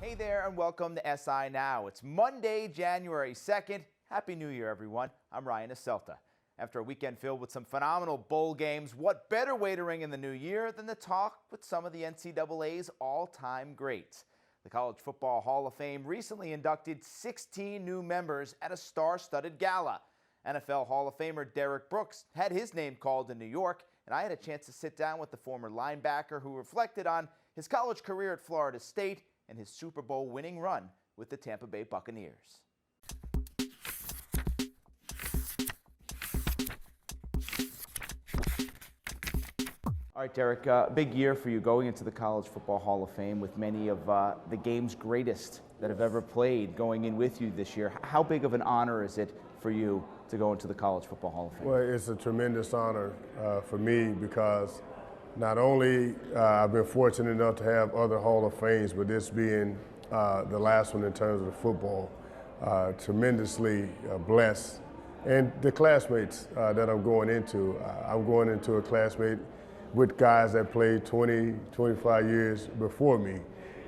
Hey there and welcome to SI Now. It's Monday, January 2nd. Happy New Year, everyone. I'm Ryan Asselta. After a weekend filled with some phenomenal bowl games, what better way to ring in the new year than to talk with some of the NCAA's all-time greats? The College Football Hall of Fame recently inducted 16 new members at a star-studded gala. NFL Hall of Famer Derrick Brooks had his name called in New York, and I had a chance to sit down with the former linebacker who reflected on his college career at Florida State and his Super Bowl winning run with the Tampa Bay Buccaneers. All right, Derrick, big year for you going into the College Football Hall of Fame with many of the game's greatest that have ever played going in with you this year. How big of an honor is it for you to go into the College Football Hall of Fame? Well, it's a tremendous honor for me because not only I've been fortunate enough to have other Hall of Fames, but this being the last one in terms of the football, tremendously blessed. And the classmates that I'm going into a classmate with guys that played 20, 25 years before me.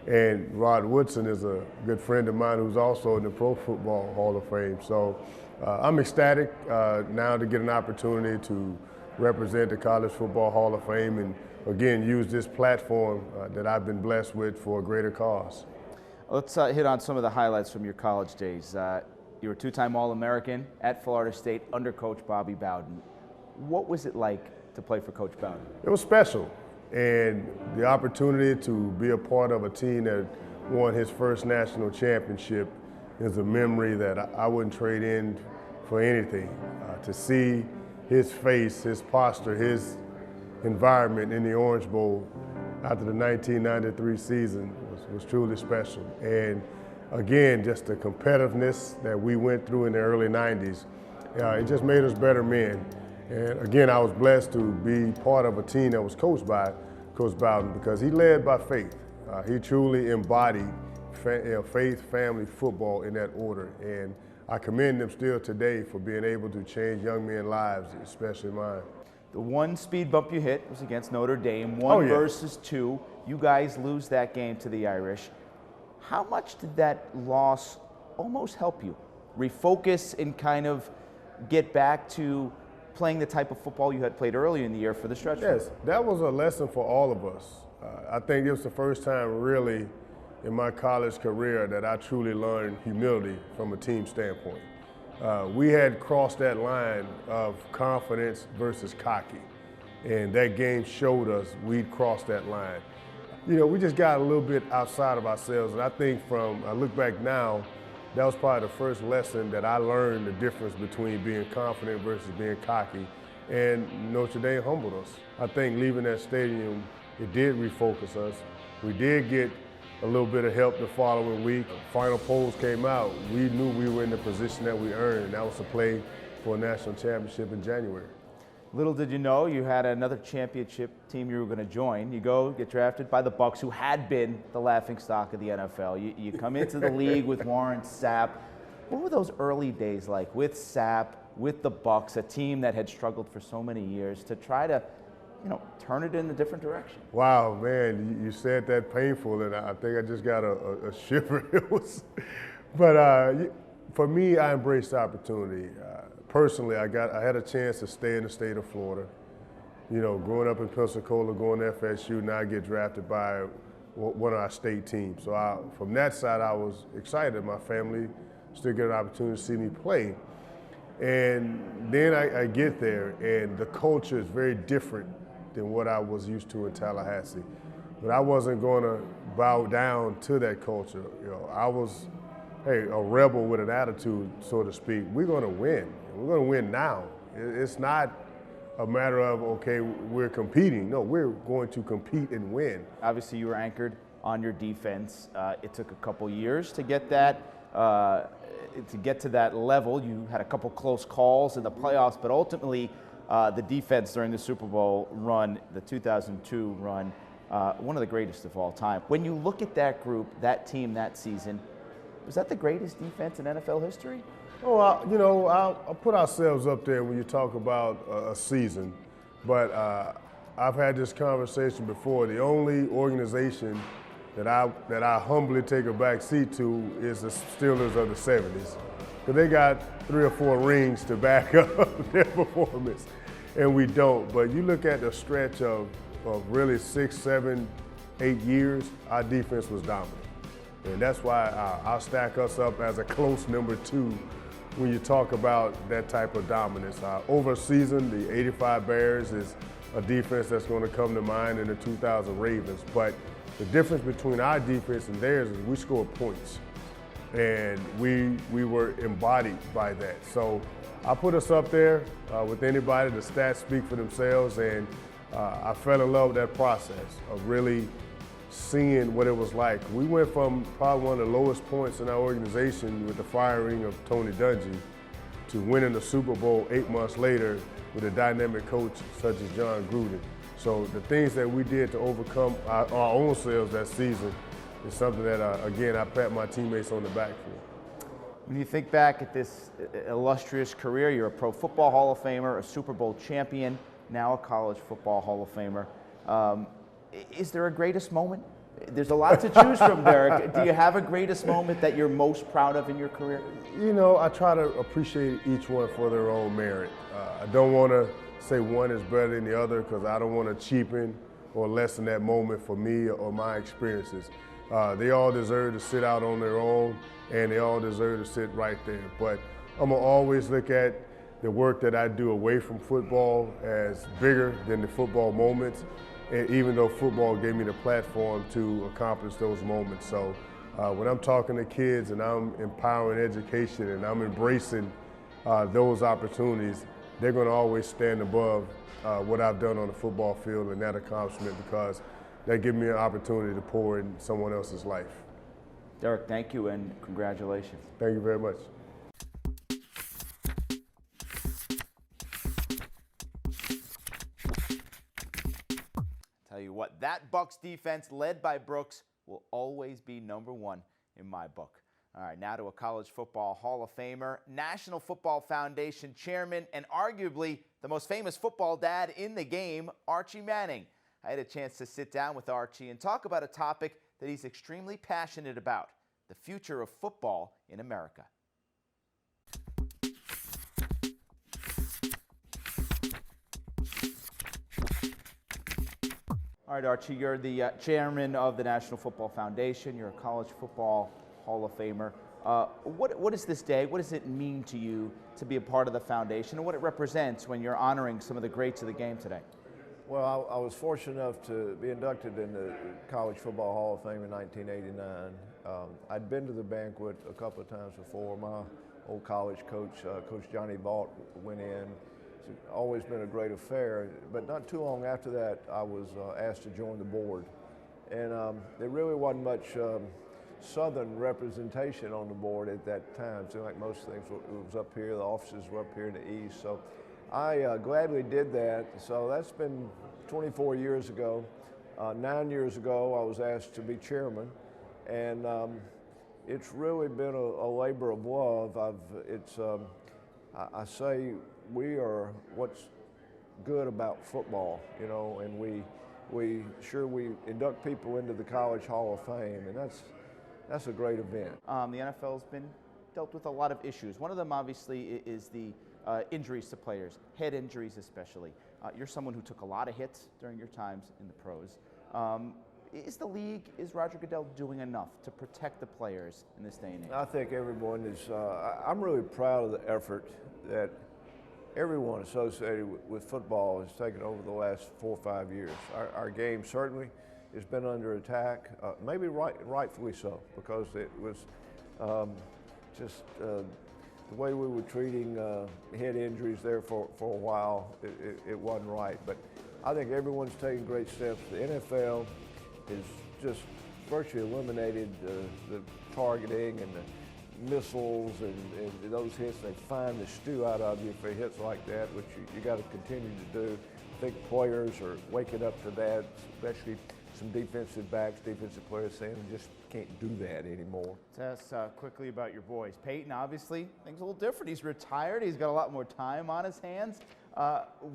And Rod Woodson is a good friend of mine who's also in the Pro Football Hall of Fame. So I'm ecstatic now to get an opportunity to represent the College Football Hall of Fame and, again, use this platform that I've been blessed with for a greater cause. Let's hit on some of the highlights from your college days. You were a two-time All-American at Florida State under Coach Bobby Bowden. What was it like to play for Coach Bowden? It was special, and the opportunity to be a part of a team that won his first national championship is a memory that I wouldn't trade in for anything. To see his face, his posture, his environment in the Orange Bowl after the 1993 season was truly special. And again, just the competitiveness that we went through in the early 90s, it just made us better men. And again, I was blessed to be part of a team that was coached by Coach Bowden because he led by faith. He truly embodied faith, family, football in that order. And I commend them still today for being able to change young men's lives, especially mine. The one speed bump you hit was against Notre Dame, one versus two. You guys lose that game to the Irish. How much did that loss almost help you refocus and kind of get back to playing the type of football you had played earlier in the year for the stretch? Yes, that was a lesson for all of us. I think it was the first time really in my college career that I truly learned humility from a team standpoint. We had crossed that line of confidence versus cocky, and that game showed us we'd crossed that line. You know, we just got a little bit outside of ourselves, and I think I look back now, that was probably the first lesson that I learned the difference between being confident versus being cocky, and Notre Dame humbled us. I think leaving that stadium, it did refocus us. We did get a little bit of help the following week. Final polls came out. We knew we were in the position that we earned, and that was to play for a national championship in January. Little did you know you had another championship team you were going to join. You go get drafted by the Bucs, who had been the laughingstock of the NFL. You come into the league with Warren Sapp. What were those early days like with Sapp, with the Bucs, a team that had struggled for so many years, to try to, turn it in a different direction? Wow, man, you said that painful, and I think I just got a shiver. But for me, I embraced the opportunity. Personally, I had a chance to stay in the state of Florida. Growing up in Pensacola, going to FSU, now I get drafted by one of our state teams. So from that side, I was excited. My family still get an opportunity to see me play. And then I get there, and the culture is very different than what I was used to in Tallahassee. But I wasn't going to bow down to that culture. I was, a rebel with an attitude, so to speak. We're going to win. We're going to win now. It's not a matter of, okay, we're competing. No, we're going to compete and win. Obviously, you were anchored on your defense. It took a couple years to get that, to get to that level. You had a couple close calls in the playoffs, but ultimately, the defense during the Super Bowl run, the 2002 run, one of the greatest of all time. When you look at that group, that team, that season, was that the greatest defense in NFL history? Oh, I'll put ourselves up there when you talk about a season, but I've had this conversation before. The only organization that I humbly take a back seat to is the Steelers of the 70s. Because they got 3 or 4 rings to back up their performance, and we don't. But you look at the stretch of really 6, 7, 8 years, our defense was dominant. And that's why I'll stack us up as a close number 2 when you talk about that type of dominance. Over a season, the 85 Bears is a defense that's going to come to mind, in the 2000 Ravens. But the difference between our defense and theirs is we score points. And we were embodied by that. So I put us up there with anybody. The stats speak for themselves, and I fell in love with that process of really seeing what it was like. We went from probably one of the lowest points in our organization with the firing of Tony Dungy to winning the Super Bowl 8 months later with a dynamic coach such as John Gruden. So the things that we did to overcome our own selves that season is something that, again, I pat my teammates on the back for. When you think back at this illustrious career, you're a Pro Football Hall of Famer, a Super Bowl champion, now a College Football Hall of Famer. Is there a greatest moment? There's a lot to choose from, Derrick. Do you have a greatest moment that you're most proud of in your career? You know, I try to appreciate each one for their own merit. I don't want to say one is better than the other, because I don't want to cheapen or lessen that moment for me or my experiences. They all deserve to sit out on their own, and they all deserve to sit right there. But I'm going to always look at the work that I do away from football as bigger than the football moments, and even though football gave me the platform to accomplish those moments. So when I'm talking to kids and I'm empowering education and I'm embracing those opportunities, they're going to always stand above what I've done on the football field and that accomplishment, because that gives me an opportunity to pour in someone else's life. Derrick, thank you and congratulations. Thank you very much. Tell you what, that Bucs defense led by Brooks will always be number 1 in my book. All right, now to a College Football Hall of Famer, National Football Foundation chairman, and arguably the most famous football dad in the game, Archie Manning. I had a chance to sit down with Archie and talk about a topic that he's extremely passionate about: the future of football in America. All right, Archie, you're the chairman of the National Football Foundation. You're a College Football Hall of Famer. What is this day? What does it mean to you to be a part of the foundation, and what it represents when you're honoring some of the greats of the game today? Well, I was fortunate enough to be inducted in the College Football Hall of Fame in 1989. I'd been to the banquet a couple of times before. My old college coach, Coach Johnny Vaught, went in. It's always been a great affair, but not too long after that, I was asked to join the board. And there really wasn't much Southern representation on the board at that time. It seemed like most things, it was up here, the offices were up here in the east. So I gladly did that. So that's been 24 years ago. 9 years ago, I was asked to be chairman, and it's really been a labor of love. I say we are what's good about football, you know, and we induct people into the College Hall of Fame, and that's a great event. The NFL's been dealt with a lot of issues. One of them, obviously, is the injuries to players, head injuries especially. You're someone who took a lot of hits during your times in the pros. Is Roger Goodell doing enough to protect the players in this day and age? I think everyone is, I'm really proud of the effort that everyone associated with football has taken over the last 4 or 5 years. Our game certainly has been under attack, maybe rightfully so, because it was just the way we were treating head injuries there for a while. It wasn't right. But I think everyone's taking great steps. The NFL has just virtually eliminated the targeting and the missiles and those hits. They find the stew out of you for hits like that, which you got to continue to do. I think players are waking up to that, especially some defensive backs, defensive players saying we just can't do that anymore. Tell us quickly about your boys. Peyton, obviously, things a little different. He's retired. He's got a lot more time on his hands.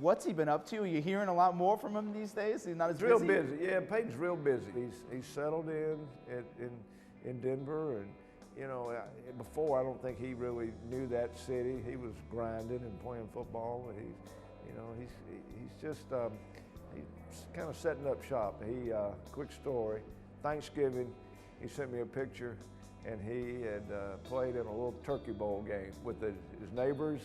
What's he been up to? Are you hearing a lot more from him these days? He's not as He's real busy? busy. Yeah, Peyton's real busy. He's settled in Denver, and you know, before I don't think he really knew that city. He was grinding and playing football, and he's just he's kind of setting up shop. Quick story, Thanksgiving, he sent me a picture, and he had played in a little turkey bowl game with his neighbors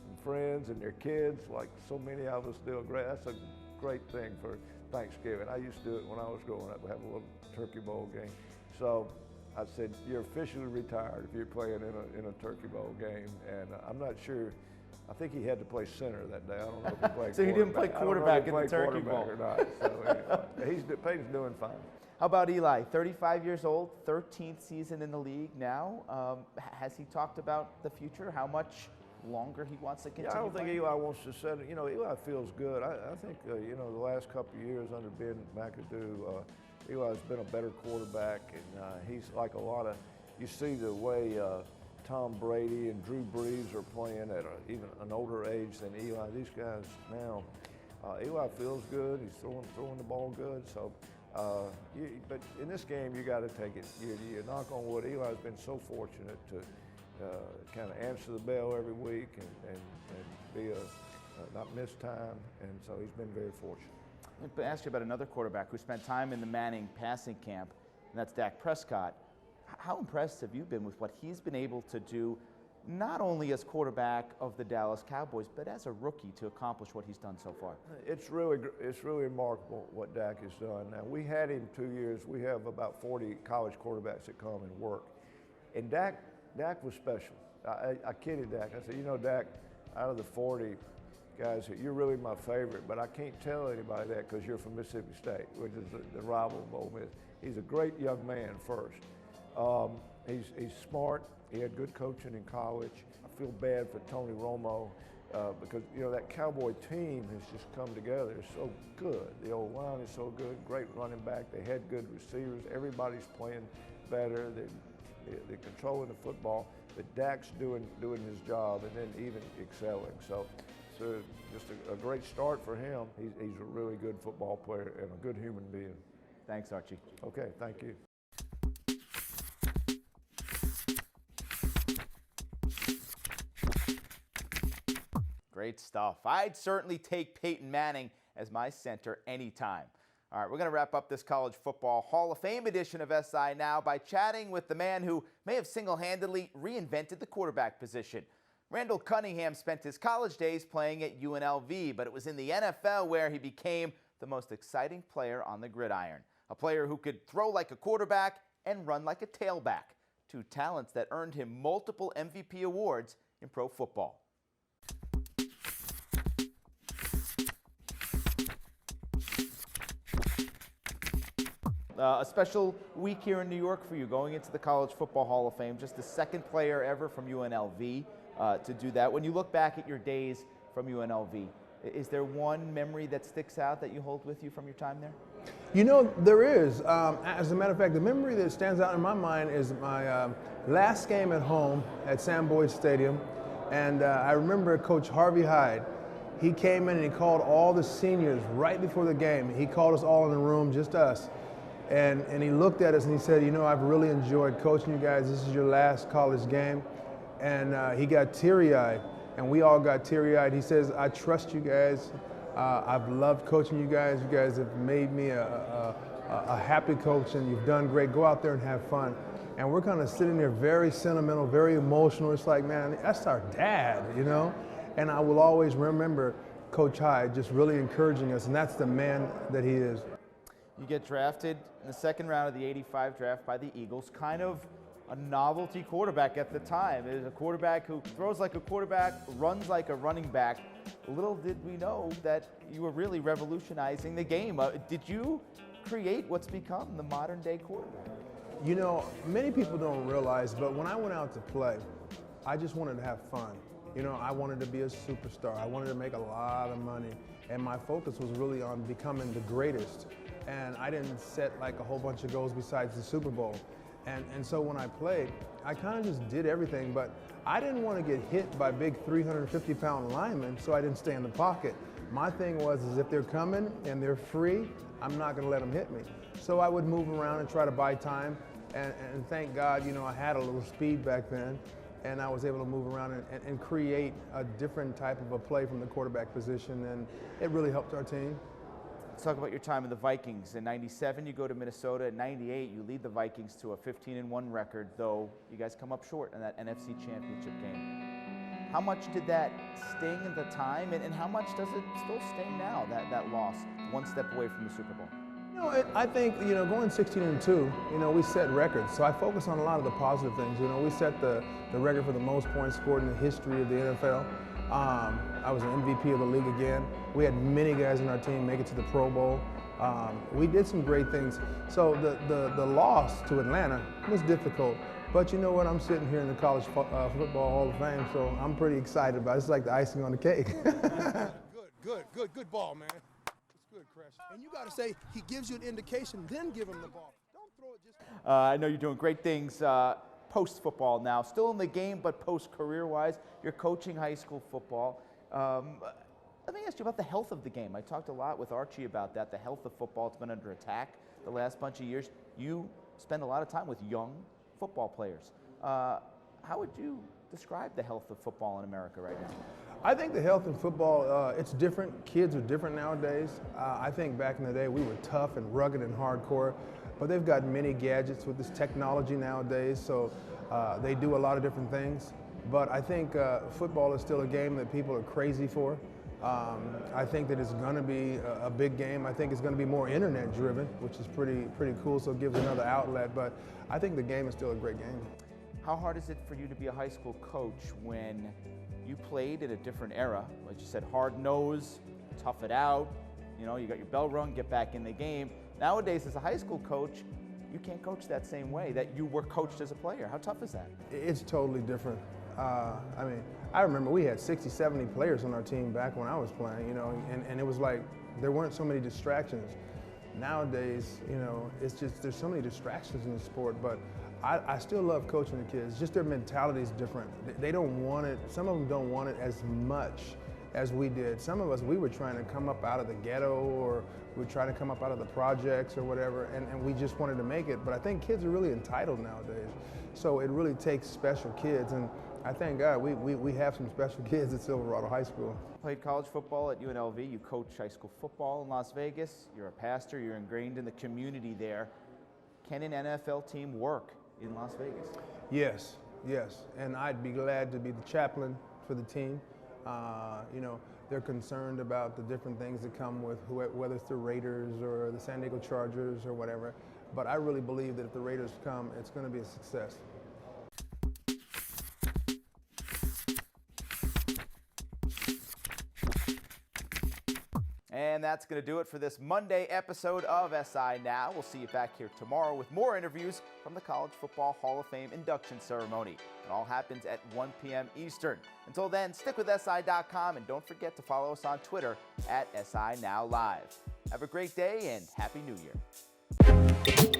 and friends and their kids, like so many of us do. That's a great thing for Thanksgiving. I used to do it when I was growing up. We have a little turkey bowl game. So I said, "You're officially retired if you're playing in a turkey bowl game." And I'm not sure. I think he had to play center that day. I don't know if he played. So he didn't play quarterback in the turkey bowl or not. So anyway, Peyton's doing fine. How about Eli? 35 years old, 13th season in the league now. Has he talked about the future? How much longer he wants to continue? Yeah, I don't think playing? Eli wants to settle. You know, Eli feels good. I think you know, the last couple of years under Ben McAdoo, Eli's been a better quarterback, and he's like a lot of. You see the way Tom Brady and Drew Brees are playing at even an older age than Eli. These guys now, Eli feels good. He's throwing the ball good. So, but in this game, you got to take it. You knock on wood. Eli's been so fortunate to kind of answer the bell every week and be not miss time, and so he's been very fortunate. Let me ask you about another quarterback who spent time in the Manning passing camp, and that's Dak Prescott. How impressed have you been with what he's been able to do, not only as quarterback of the Dallas Cowboys, but as a rookie to accomplish what he's done so far? It's really remarkable what Dak has done. Now, we had him 2 years. We have about 40 college quarterbacks that come and work. And Dak was special. I kidded Dak. I said, you know, Dak, out of the 40 guys, you're really my favorite, but I can't tell anybody that because you're from Mississippi State, which is the rival of Ole Miss. He's a great young man first. He's smart. He had good coaching in college. I feel bad for Tony Romo because, you know, that Cowboy team has just come together. It's so good. The old line is so good. Great running back. They had good receivers. Everybody's playing better. They're controlling the football. But Dak's doing his job and then even excelling. So just a great start for him. He's a really good football player and a good human being. Thanks, Archie. Okay, thank you. Great stuff. I'd certainly take Peyton Manning as my center anytime. All right, we're going to wrap up this College Football Hall of Fame edition of SI Now by chatting with the man who may have single-handedly reinvented the quarterback position. Randall Cunningham spent his college days playing at UNLV, but it was in the NFL where he became the most exciting player on the gridiron. A player who could throw like a quarterback and run like a tailback. Two talents that earned him multiple MVP awards in pro football. A special week here in New York for you, going into the College Football Hall of Fame. Just the second player ever from UNLV to do that. When you look back at your days from UNLV, is there one memory that sticks out that you hold with you from your time there? You know, there is. As a matter of fact, the memory that stands out in my mind is my last game at home at Sam Boyd Stadium. And I remember Coach Harvey Hyde. He came in and he called all the seniors right before the game. He called us all in the room, just us. And he looked at us and he said, you know, I've really enjoyed coaching you guys. This is your last college game. And he got teary-eyed, and we all got teary-eyed. He says, I trust you guys. I've loved coaching you guys. You guys have made me a happy coach, and you've done great. Go out there and have fun. And we're kind of sitting there very sentimental, very emotional. It's like, man, that's our dad, you know? And I will always remember Coach Hyde just really encouraging us, and that's the man that he is. You get drafted in the second round of the '85 draft by the Eagles, kind of a novelty quarterback at the time. It is a quarterback who throws like a quarterback, runs like a running back. Little did we know that you were really revolutionizing the game. Did you create what's become the modern day quarterback? You know, many people don't realize, but when I went out to play, I just wanted to have fun. You know, I wanted to be a superstar. I wanted to make a lot of money. And my focus was really on becoming the greatest. And I didn't set like a whole bunch of goals besides the Super Bowl. And so when I played, I kind of just did everything, but I didn't want to get hit by big 350-pound linemen, so I didn't stay in the pocket. My thing was, is if they're coming and they're free, I'm not going to let them hit me. So I would move around and try to buy time, and thank God, you know, I had a little speed back then, and I was able to move around and create a different type of a play from the quarterback position, and it really helped our team. Let's talk about your time with the Vikings. In '97, you go to Minnesota. In '98, you lead the Vikings to a 15-1 record, though you guys come up short in that NFC Championship game. How much did that sting at the time, and how much does it still sting now, that loss, one step away from the Super Bowl? You know, I think, you know, going 16-2, you know, we set records. So I focus on a lot of the positive things. You know, we set the record for the most points scored in the history of the NFL. I was an MVP of the league again. We had many guys in our team make it to the Pro Bowl. We did some great things. So the loss to Atlanta was difficult. But you know what? I'm sitting here in the College Football Hall of Fame, so I'm pretty excited about it. It's like the icing on the cake. Good ball, man. It's good, Crash. And you got to say, he gives you an indication, then give him the ball. Don't throw it just... I know you're doing great things post-football now. Still in the game, but post-career-wise. You're coaching high school football. Let me ask you about the health of the game. I talked a lot with Archie about that. The health of football, it's been under attack the last bunch of years. You spend a lot of time with young football players. How would you describe the health of football in America right now? I think the health in football, it's different. Kids are different nowadays. I think back in the day we were tough and rugged and hardcore, but they've got many gadgets with this technology nowadays, so they do a lot of different things. But I think football is still a game that people are crazy for. I think that it's going to be a big game. I think it's going to be more internet driven, which is pretty cool, so it gives another outlet. But I think the game is still a great game. How hard is it for you to be a high school coach when you played in a different era? Like you said, hard nose, tough it out, you know, you got your bell rung, get back in the game. Nowadays, as a high school coach, you can't coach that same way that you were coached as a player. How tough is that? It's totally different. I mean, I remember we had 60, 70 players on our team back when I was playing, you know, and it was like there weren't so many distractions. Nowadays, you know, it's just there's so many distractions in the sport, but I still love coaching the kids. Just their mentality is different. They don't want it, some of them don't want it as much as we did. Some of us, we were trying to come up out of the ghetto, or we were trying to come up out of the projects or whatever, and we just wanted to make it. But I think kids are really entitled nowadays. So it really takes special kids, and I thank God we have some special kids at Silverado High School. Played college football at UNLV. You coach high school football in Las Vegas. You're a pastor. You're ingrained in the community there. Can an NFL team work in Las Vegas? Yes, and I'd be glad to be the chaplain for the team. You know, they're concerned about the different things that come with whether it's the Raiders or the San Diego Chargers or whatever. But I really believe that if the Raiders come, it's going to be a success. And that's going to do it for this Monday episode of SI Now. We'll see you back here tomorrow with more interviews from the College Football Hall of Fame induction ceremony. It all happens at 1 p.m. Eastern. Until then, stick with SI.com and don't forget to follow us on Twitter at SI Now Live. Have a great day and Happy New Year.